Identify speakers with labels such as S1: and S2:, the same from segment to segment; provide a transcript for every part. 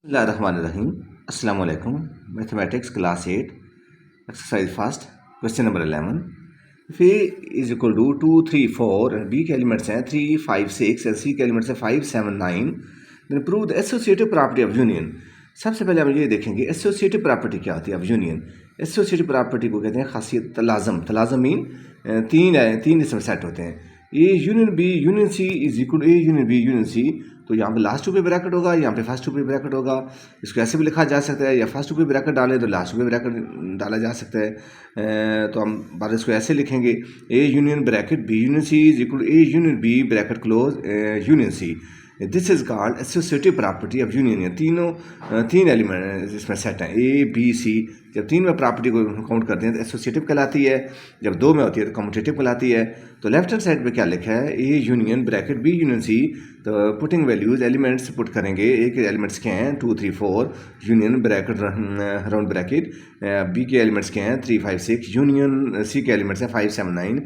S1: Bismillahirrahmanirrahim. Assalamu alaikum. Mathematics class 8 exercise first question number 11. If A is equal to 2 3 4 and B के elements हैं 3 5 6 and C के elements हैं 5 7 9, then prove the associative property of union. सबसे पहले हम ये देखेंगे associative property क्या होती है of union. associative property को कहते हैं खासियत तलाज़म. तलाज़म मीन तीन इसमें सेट होते हैं. A union B union C is equal to A union B union C. तो यहाँ पे लास्ट टू पे ब्रैकेट होगा, यहाँ पे फर्स्ट टू पे ब्रैकेट होगा. इसको ऐसे भी लिखा जा सकता है, या फर्स्ट टू पे ब्रैकेट डालें तो लास्ट टू पे ब्रैकेट डाला जा सकता है. तो हम बार इसको ऐसे लिखेंगे A union bracket B union C is equal to A union B bracket close union C. This is called associative property of union. ये तीन एलिमेंट इसमें सेट हैं A B C. जब तीन में प्रॉपर्टी को काउंट करते हैं तो एसोसिएटिव कहलाती है, जब दो में होती है तो कम्यूटेटिव कहलाती है. तो लेफ्ट हैंड साइड पे क्या लिखा है A union bracket B union C. तो पुटिंग वैल्यूज एलिमेंट्स पुट करेंगे. A के एलिमेंट्स के हैं 2 3 4 union bracket round bracket. B के एलिमेंट्स के हैं 3 5 6 यूनियन C के एलिमेंट्स हैं 5 7 9.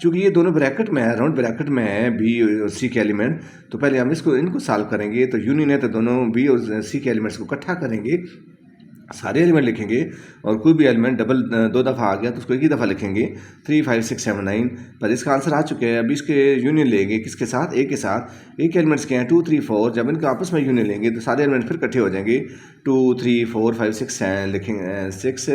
S1: चूँकि ये दोनों ब्रैकेट में है, राउंड ब्रैकेट में है B और C के एलिमेंट, तो पहले हम इनको सॉल्व करेंगे. तो यूनियन है तो दोनों B और C के एलिमेंट्स को इकट्ठा करेंगे, सारे एलिमेंट लिखेंगे, और कोई भी एलिमेंट डबल दो दफ़ा आ गया तो उसको एक ही दफ़ा लिखेंगे 3 5 6 7 9. पर इसका आंसर आ चुके हैं. अभी इसके यूनियन लेंगे किसके साथ, ए के साथ. ए के एलिमेंट्स के हैं 2 3 4. जब इनका आपस में यूनियन लेंगे तो सारे एलिमेंट फिर इकट्ठे हो जाएंगे. 2 3 4 5 6 लिखेंगे 6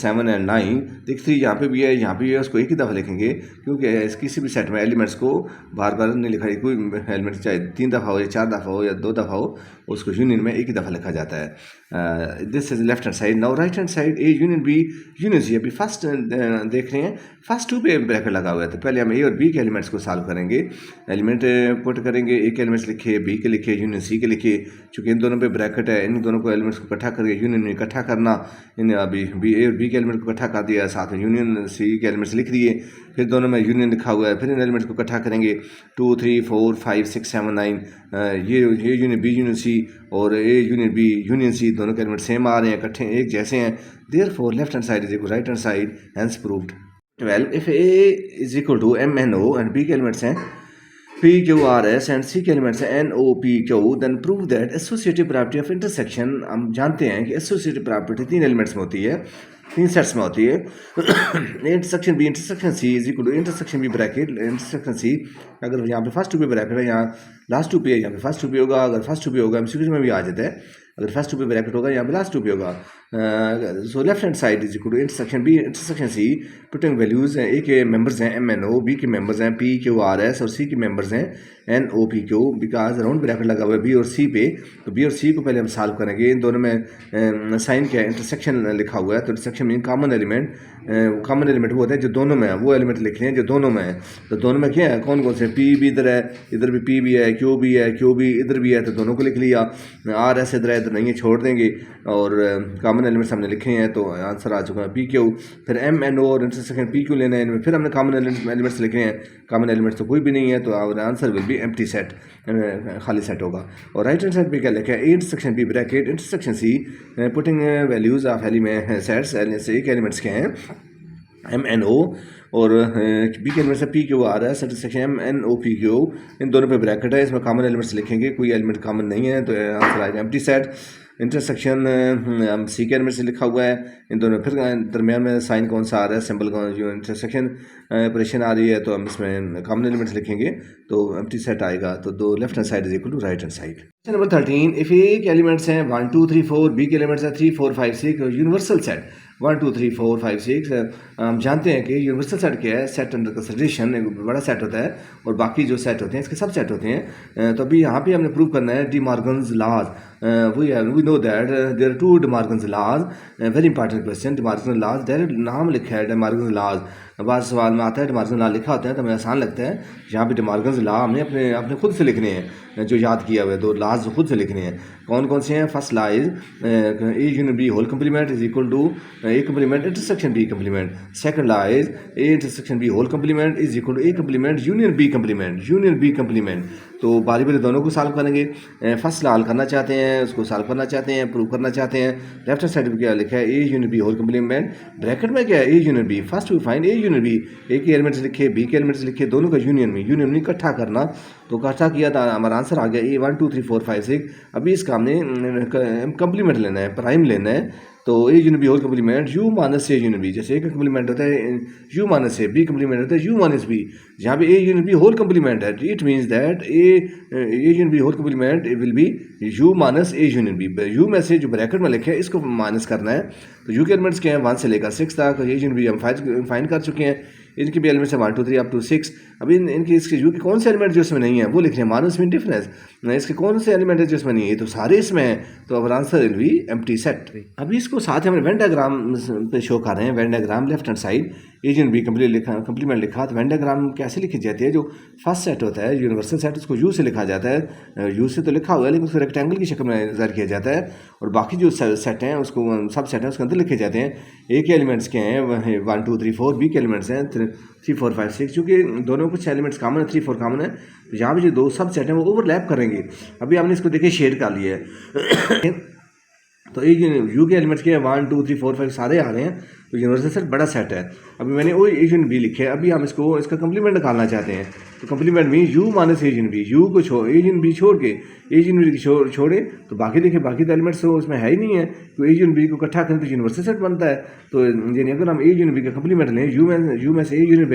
S1: 7 एंड 9. देख 3 यहाँ पे भी है, यहाँ पे भी है, उसको एक ही दफ़ा लिखेंगे, क्योंकि किसी भी सेट में एलिमेंट्स को बार बार नहीं लिखा. कोई एलिमेंट चाहे 3 दफ़ा हो या 4 दफ़ा हो या 2 दफ़ा हो, उसको यूनियन में एक ही दफ़ा लिखा जाता है. This is left hand side. Now right hand side A union B union C. अभी फर्स्ट देख रहे हैं, फर्स्ट टू पे ब्रैकेट लगा हुआ है, तो पहले हम A और B के एलिमेंट्स को सॉल्व करेंगे. एलिमेंट पुट करेंगे, A के एलिमेंट्स लिखे, B के लिखे, यूनियन C के लिखे. चूँकि इन दोनों पे ब्रैकेट है, इन दोनों को एलिमेंट्स को इकट्ठा करके यूनियन में इकट्ठा करना. इन अभी A और B के एलिमेंट को इकट्ठा कर दिया, साथ में यूनियन C के एलिमेंट्स लिख दिए, फिर दोनों में यूनियन लिखा हुआ है, फिर इन एलिमेंट्स को इकट्ठा करेंगे 2 3 4 5 6 7 9. ये यूनियन B यूनियन C और A union B union C दोनों के एलिमेंट सेम आ रहे हैं, इकट्ठे एक जैसे हैं. Therefore left hand side is equal right hand side, hence proved. 12 if A is equal to MNO and B के एलिमेंट्स हैं PQRS एंड C के एलिमेंट्स हैं NOPQ, then prove that associative property of intersection. हम जानते हैं कि associative property तीन elements में होती है, तीन सेट्स में होती है. Intersection B intersection C is equal to intersection B bracket intersection C. अगर यहाँ पे फर्स्ट टू पे ब्रैकेट है, यहाँ लास्ट टू पे है, यहाँ पे फर्स्ट टू पे होगा. अगर फर्स्ट टू पे होगा MCQ में भी आ जाता है, अगर फर्स्ट टू पे ब्रैकेट होगा यहाँ पे लास्ट टू पे होगा. So left hand side is equal to intersection B intersection C. Putting values हैं, A के मेंबर्स हैं MNO, B के मेंबर्स हैं PQRS और C के मेंबर्स हैं NOPQ. बिकॉज राउंड ब्रैकेट लगा हुआ है B और C पे, तो B और C को पहले हम सॉल्व करेंगे. इन दोनों में साइन क्या है, इंटरसेक्शन लिखा हुआ है, तो intersection mean common element. Common element वो होता है जो दोनों में है, वो एलिमेंट लिख रहे हैं जो दोनों में है. तो दोनों में क्या है, कौन कौन से, P भी इधर है, इधर भी P भी है, Q भी है, Q भी इधर भी है, तो दोनों को लिख लिया. RS इधर है, इधर नहीं है, छोड़ देंगे. और कॉमन एलिमेंट्स हमने लिखे हैं, तो आंसर आ चुका है PQ. फिर MNO और इंटरसेक्शन PQ लेना है, इनमें फिर हमने कॉमन एलिमेंट्स लिखे हैं. कॉमन एलिमेंट्स तो कोई भी नहीं है, तो answer will be empty set, खाली सेट होगा. और राइट हैंड साइड पे क्या लिखा है, intersection B bracket intersection C. Putting values of element sets एक एलिमेंट्स के हैं MNO और B के एलिमेंट्स है PQRS इंटरसेक्शन MNOPQ. इन दोनों पे ब्रैकेट है, इसमें कॉमन एलिमेंट्स लिखेंगे, कोई एलिमेंट कॉमन नहीं है, तो आंसर आएगा एम्प्टी सेट. इंटरसेक्शन C के एलिमेंट से लिखा हुआ है, इन दोनों फिर दरमियान में साइन कौन सा आ रहा है, सिंबल कौन, जो इंटरसेक्शन ऑपरेशन आ रही है, तो हम इसमें कॉमन एलिमेंट्स लिखेंगे, तो एम्प्टी सेट आएगा. तो दो left hand side is equal to right hand side. Number 13 if A के एलिमेंट्स हैं 1 2 3 4, B के एलिमेंट्स हैं 3 4 5 6. Universal set 1 2 3 4 5 6. हम जानते हैं कि यूनिवर्सल सेट क्या है, सेट अंडर कंसिडरेशन एक बड़ा सेट होता है, और बाकी जो सेट होते हैं इसके सब सेट होते हैं. तो अभी यहाँ पे हमने प्रूव करना है De Morgan's laws. We know that there are two De Morgan's laws. Very important question, De Morgan's laws. Direct नाम लिखा है डी मॉर्गन्स लॉज. बाद सवाल में आता है डी मॉर्गन्स लॉ लिखा होता है, तो हमें आसान लगता है. यहाँ पे डी मॉर्गन्स लॉ हमने अपने खुद से लिखने हैं, जो याद किया हुआ है, दो लॉज खुद से लिखने हैं. कौन कौन से हैं, first law is A union B whole complement is equal to A complement intersection B complement. Second law is A intersection B whole complement is equal to A complement union B complement, union B complement. तो बारी बारी दोनों को solve करेंगे. First law हल करना चाहते हैं, उसको सॉल्व करना चाहते हैं, प्रूव करना चाहते हैं. लेफ्ट हैंड साइड में क्या लिखा है, A union B whole complement. Bracket में क्या है, A union B. First we find A union B. A के एलिमेंट्स लिखे, B के एलिमेंट्स लिखे, दोनों का यूनियन में इकट्ठा करना. तो इकट्ठा किया था, हमारा आंसर आ गया A 1 2 3 4 5 6. अभी इसका हमने कंप्लीमेंट लेना है, प्राइम लेना है। तो A union B whole complement U minus A union B, जैसे ए का कम्प्लीमेंट होता है U minus A, B complement होता है यू माइनस बी। जहाँ पे A union B whole complement है, it means that A union B whole complement will be U minus A union B. U में से जो ब्रैकेट में लिखे हैं इसको माइनस करना है। तो यू के एलिमेंट्स क्या हैं 1 से लेकर 6 तक, ए यूनिट बी हम फाइंड कर चुके हैं। इनके भी एलिमेंट्स है 1 2 3 अप टू 6। अभी इनके इसके यू के कौन से एलिमेंट जो इसमें नहीं है वो लिख रहे हैं, माइनस मीन डिफरेंस। इसके कौन से एलिमेंट है जो इसमें नहीं है, तो सारे इसमें हैं, तो अब answer will be empty set. अभी इसको साथ ही हमने वेन डायग्राम पे शो कर रहे हैं। Venn diagram left hand side A union B complement लिखा। तो वेन डायग्राम कैसे लिखी जाती है, जो फर्स्ट सेट होता है यूनिवर्सल सेट उसको यू से लिखा जाता है। यू से तो लिखा हुआ है लेकिन उसको रेक्टेंगल की शक्ल में ज़ाहिर किया जाता है, और बाकी जो सेट हैं उसको सब सेट हैं उसके अंदर लिखे जाते हैं। ए के एलिमेंट्स क्या हैं 1 2 3 4, बी के एलिमेंट्स हैं 3 4 5 6। चूँकि दोनों कुछ एलिमेंट्स कॉमन है, 3 4 कॉमन है, तो यहाँ पे जो दो सब सेट हैं वो ओवरलैप करेंगे। अभी हमने इसको देखिए शेड कर लिया है। तो ये यू के एलिमेंट्स के 1 2 3 4 5 सारे आ रहे हैं, तो यूनिवर्सल सेट बड़ा सेट है। अभी मैंने वो ए यूनिट बी लिखे, अभी हम इसका कंप्लीमेंट निकालना चाहते हैं। तो complement mean U minus A union B, U को ए यूनिट बी छोड़ के ए यूनिट बी छोड़े तो बाकी देखिए बाकी तो एलिमेंट्स तो उसमें है ही नहीं है। तो ए यूनिट बी को इकट्ठा करें तो यूनिवर्सल सेट बनता है। तो यानी अगर हम ए यूनिट बी का कंप्लीमेंट लें, यू में से ए यूनिट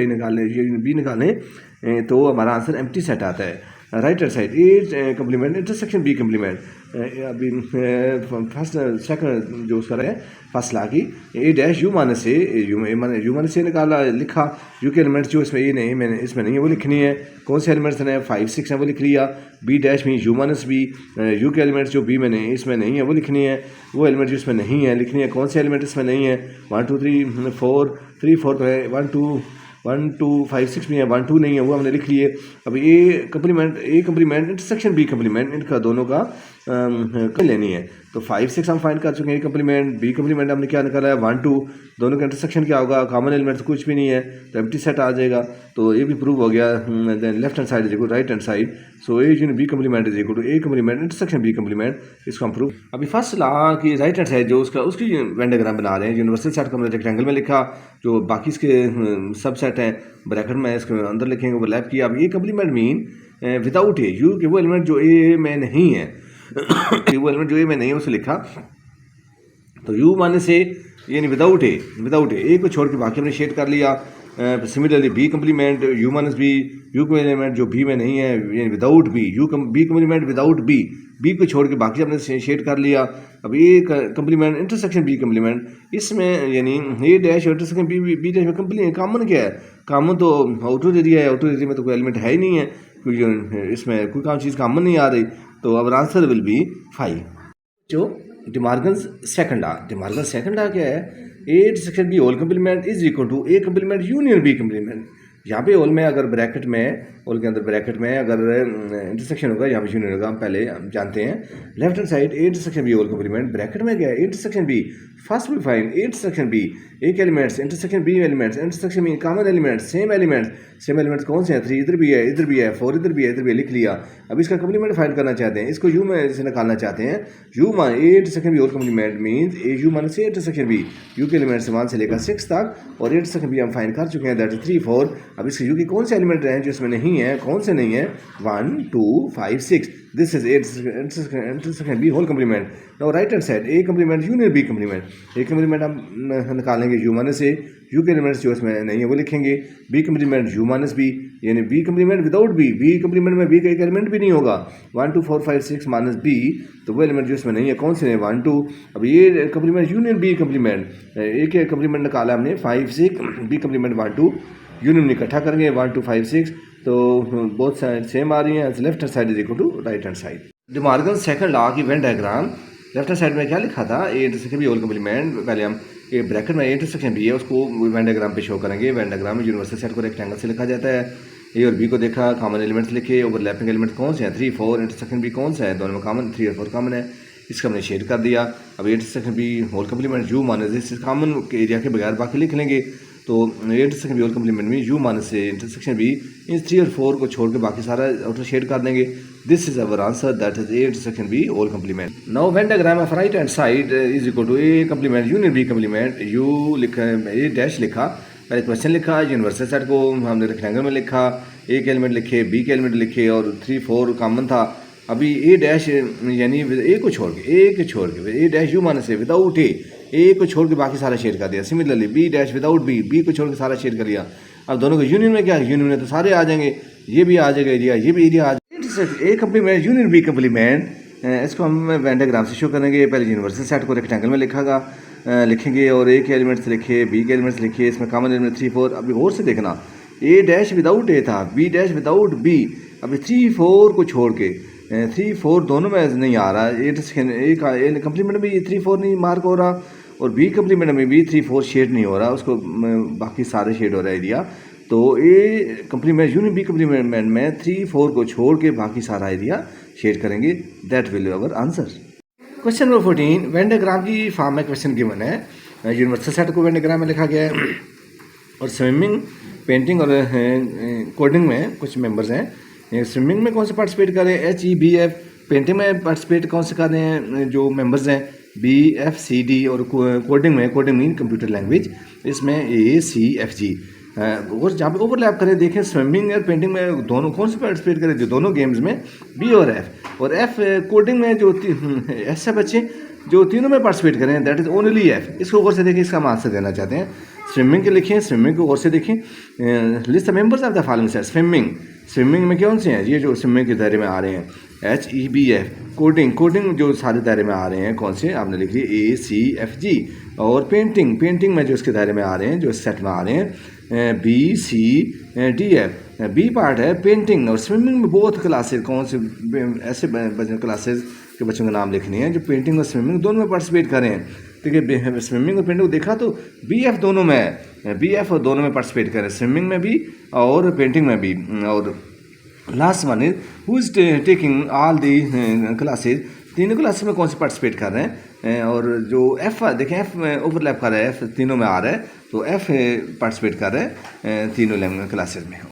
S1: बी निकालें तो हमारा आंसर एम्प्टी सेट आता है। Right hand side A complement intersection B complement. अभी फर्स्ट सेकंड जो उसका है फर्स्ट ला की A dash U minus A, U minus A निकाला लिखा। यू के एलिमेंट्स जो इसमें ए नहीं मैंने इसमें नहीं है वो लिखनी है। कौन से एलिमेंट्स हैं 5 6 हैं वो लिख लिया। बी डैश में यू माइनस बी, यू के एलिमेंट्स जो बी में नहीं इसमें नहीं है वो लिखनी है। वो एलिमेंट जो इसमें नहीं है लिखनी है। कौन से एलिमेंट इसमें नहीं है 1 2 3 4 3 4 तो है, 1 2 5 6 भी है, 1 2 नहीं है वो हमने लिख लिए। अब ए कंप्लीमेंट इंटरसेक्शन बी कंप्लीमेंट, इनका दोनों का लेनी है। तो 5 6 हम फाइंड कर चुके हैं। ए कंप्लीमेंट बी कंप्लीमेंट हमने क्या निकाला है 1 2, दोनों का इंटरसेक्शन क्या होगा, कॉमन एलिमेंट कुछ भी नहीं है तो एम्प्टी सेट आ जाएगा। तो ये भी प्रूव हो गया। Then left hand side is equal right hand side, so A union B complement is equal to A complement intersection B complement. इसको हम प्रूव अभी फर्स्ट ला कि राइट हैंड साइड जो उसकी वेन डायग्राम बना रहे हैं। यूनिवर्सल सेट को हमने रेक्टेंगल में लिखा, जो बाकी इसके सब सेट हैं ब्रैकेट में इसके अंदर लिखेंगे ओवरलैप किया। अब ये कंप्लीमेंट मीन विदाउट ए, यू के वो एलिमेंट जो ए में नहीं है वो एलिमेंट जो ए में नहीं है उसे लिखा। तो यू माइनस ए यानी विदाउट ए को छोड़ के बाकी हमने शेड कर लिया। Similarly B complement U minus B, U को एलिमेंट जो बी में नहीं है यानी without B, B complement without B को छोड़ के बाकी हमने शेड कर लिया। अब ये कंप्लीमेंट इंटरसेक्शन बी कंप्लीमेंट, इसमें यानी ए डैश और इंटरसेक्शन बी डैश में कंप्लीमेंट कॉमन क्या है, कॉमन तो आउटर एरिया है, आउटर एरिया में तो कोई एलिमेंट है ही नहीं है, कोई इसमें कोई काम चीज़ कॉमन नहीं आ रही। तो अब आंसर विल बी 5। जो डिमार्गन्स सेकंड लॉ क्या है, A intersection B whole complement is equal to A complement union B complement. यहाँ पे होल में अगर ब्रैकेट में होल के अंदर ब्रैकेट में अगर इंटरसेक्शन होगा यहाँ पे यूनियन होगा, हम पहले हम जानते हैं। Left hand side A intersection B whole complement, bracket में क्या है A intersection B, first we find A intersection B, एक elements intersection B elements, intersection B common elements, same elements कौन से हैं 3 इधर भी है 4 इधर भी है लिख लिया। अब इसका कंप्लीमेंट फाइंड करना चाहते हैं, इसको यू में से निकालना चाहते हैं। यू मान A intersection B whole complement means A U minus A intersection B, U के एलिमेंट्स 1 से लेकर 6 तक, और इंटरसेक्शन बी हम फाइंड कर चुके हैं दैट इज 3 4। अब इसके यू के कौन से एलिमेंट हैं जो इसमें नहीं है, कौन से नहीं है 1 2 5 6, this is intersection B whole complement. Now right hand side A complement union B complement, A complement हम निकालेंगे यू माइनस ए, यू के एलिमेंट्स जो इसमें नहीं है वो लिखेंगे। B complement U minus B यानी B complement without B complement में बी का एक एलिमेंट भी नहीं होगा। 1 2 4 5 6 माइनस बी, तो वो एलिमेंट जो इसमें नहीं है कौन से नहीं 1 2। अब ये कंप्लीमेंट यूनियन बी कंप्लीमेंट, ए के कंप्लीमेंट निकाला हमने 5 6, बी कंप्लीमेंट 1 2, यूनियन इकट्ठा करेंगे 1 2 5 6, तो बोथ साइड सेम आ रही हैं। Left hand side is equal to right hand side. De Morgan second law की Venn diagram left hand side में क्या लिखा था, A intersection B whole complement, पहले हम ये ब्रैकेट में ए इंटरसेक्शन बी है उसको वेन डायग्राम पे शो करेंगे। वेन डायग्राम में यूनिवर्सल सेट को रेक्टेंगल से लिखा जाता है। ए और बी को देखा, कॉमन एलिमेंट्स लिखे, ओवरलैपिंग एलिमेंट्स कौन से हैं 3 4, इंटरसेक्शन बी कौन सा है दोनों में कॉमन 3 और 4 कॉमन है, इसका हमने शेड कर दिया। अब intersection B whole complement U minus इस कॉमन एरिया के बगैर बाकी लिख लेंगे। तो इंटरसेक्शन बी होल कंप्लीमेंट में यू माइनस से इंटरसेक्शन बी इन 3 और 4 को छोड़ के बाकी सारा आउटर शेड कर देंगे। This is our answer that is A intersection B whole complement. Now Venn diagram of right hand side is equal to A complement union B complement, U लिखा ए डैश लिखा, पहले question लिखा, universal set को हमने rectangle में लिखा, ए के element लिखे, बी के एलिमेंट लिखे और 3 4 कॉमन था, अभी ए डैश यानी ए को छोड़ के ए डैश यू माने से विदाउट ए को छोड़ के बाकी सारा शेयर कर दिया। Similarly B dash without B को छोड़ के सारा शेयर कर लिया। अब दोनों को यूनियन में क्या है, यूनियन में तो सारे आ जाएंगे, ये भी आ जाएगा एरिया, ये भी एरिया आ जाएगा। ए कंप्लीमेंट यूनियन बी कंप्लीमेंट, इसको हम वेन डायग्राम से शो करेंगे। पहले यूनिवर्सल सेट को रेक्टेंगल में लिखेंगे और ए के एलिमेंट्स लिखे, बी के एलिमेंट्स लिखे, इसमें कॉमन एलिमेंट 3 4। अभी और से देखना, ए डैश विदाउट ए था, बी डैश विदाउट बी, अभी 3 4 को छोड़ के 3 4 दोनों में नहीं आ रहा। ए का ए कंप्लीमेंट में ये 3 4 नहीं मार्क हो रहा और बी कंप्लीमेंट में भी 3 4 शेड नहीं हो रहा, उसको बाकी सारे शेड हो रहा है एरिया। तो A complement union B complement में 3 4 को छोड़ के बाकी सारा एरिया शेड करेंगे। That will be our answer. Question number 14 Venn diagram की फॉर्म में क्वेश्चन गिवन है। यूनिवर्सल सेट को वेन डायग्राम में लिखा गया है और स्विमिंग, पेंटिंग और कोडिंग में कुछ मेंबर्स हैं। स्विमिंग में कौन से पार्टिसिपेट कर रहे हैं, HEBF। पेंटिंग में पार्टिसिपेट कौन से कर रहे हैं, जो मेंबर्स हैं BFCD। और कोडिंग मीन कंप्यूटर लैंग्वेज, इसमें ACFG। और जहाँ पे ओवरलैप करें देखें, स्विमिंग और पेंटिंग में दोनों कौन से पार्टिसिपेट करें, जो दोनों गेम्स में B और F। और F कोडिंग में जो ऐसे बच्चे जो तीनों में पार्टिसिपेट करें, दैट इज ओनली F। इसको गौर से देखें, इसका हम आंसर देना चाहते हैं। स्विमिंग के लिखें, स्विमिंग को गौर से देखें। List the members of the following set. Swimming में कौन से हैं, ये जो स्विमिंग के दायरे में आ रहे हैं HEBF। कोडिंग जो सारे दायरे में आ रहे हैं कौन से, आपने लिख लिया ACFG। और पेंटिंग में जो इसके दायरे में आ रहे हैं, जो इस सेट में आ रहे हैं BCDF। बी पार्ट है पेंटिंग। और स्विमिंग में बहुत क्लासेस, कौन से ऐसे क्लासेस के बच्चों के नाम लिखने हैं जो पेंटिंग और स्विमिंग दोनों में पार्टिसिपेट करें। ठीक है, स्विमिंग और पेंटिंग को देखा तो BF दोनों में है, BF और दोनों में पार्टिसिपेट करें, स्विमिंग में भी और पेंटिंग में भी। और last one is who is taking all the classes. तीनों क्लासेस में कौन से पार्टिसिपेट कर रहे हैं। और जो F देखें, F ओवरलैप कर रहा है, F तीनों में आ रहा है, तो F पार्टिसिपेट कर रहे हैं तीनों क्लासेस में।